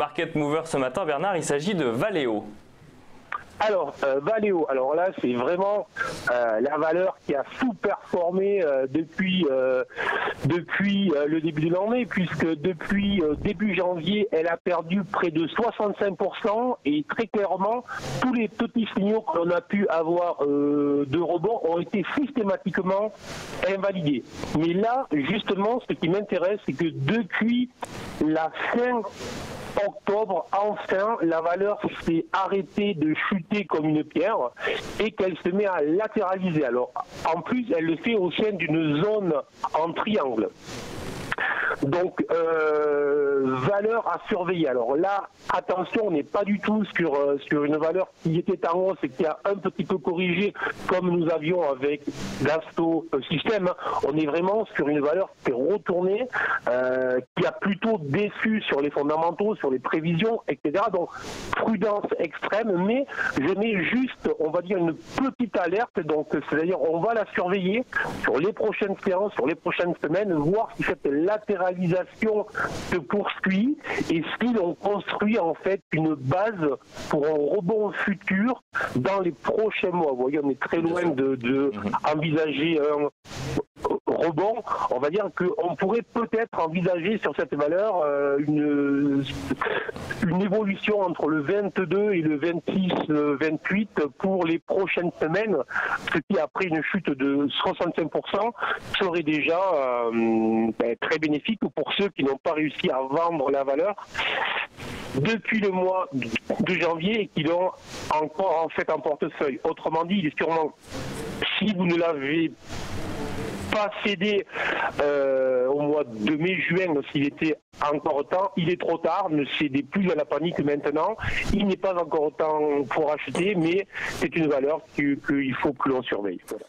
market mover ce matin, Bernard, il s'agit de Valeo. Alors, Valeo, alors là, c'est vraiment la valeur qui a sous-performé depuis le début de l'année, puisque depuis début janvier, elle a perdu près de 65%, et très clairement, tous les petits signaux que l'on a pu avoir de rebond ont été systématiquement invalidés. Mais là, justement, ce qui m'intéresse, c'est que depuis la fin octobre, enfin, la valeur s'est arrêtée de chuter comme une pierre et qu'elle se met à latéraliser. Alors, en plus, elle le fait au sein d'une zone en triangle. Donc, valeur à surveiller. Alors là, attention, on n'est pas du tout sur une valeur qui était en hausse et qui a un petit peu corrigé, comme nous avions avec Gasto System. On est vraiment sur une valeur qui est retournée, qui a plutôt déçu sur les fondamentaux, sur les prévisions, etc. Donc, prudence extrême, mais je mets juste, on va dire, une petite alerte. Donc, c'est-à-dire, on va la surveiller sur les prochaines séances, sur les prochaines semaines, voir si cette latéralisation se poursuit et si l'on construit en fait une base pour un rebond futur dans les prochains mois. Vous voyez, on est très loin de envisager un rebond. On va dire qu'on pourrait peut-être envisager sur cette valeur une évolution entre le 22 et le 26-28 pour les prochaines semaines, ce qui après une chute de 65% serait déjà très bénéfique pour ceux qui n'ont pas réussi à vendre la valeur depuis le mois de janvier et qui l'ont encore en fait en portefeuille. Autrement dit, il est sûrement, si vous ne l'avez pas cédé au mois de mai-juin, s'il était encore temps, il est trop tard, ne cédez plus à la panique maintenant, il n'est pas encore temps pour acheter, mais c'est une valeur qu'il faut que l'on surveille. Voilà.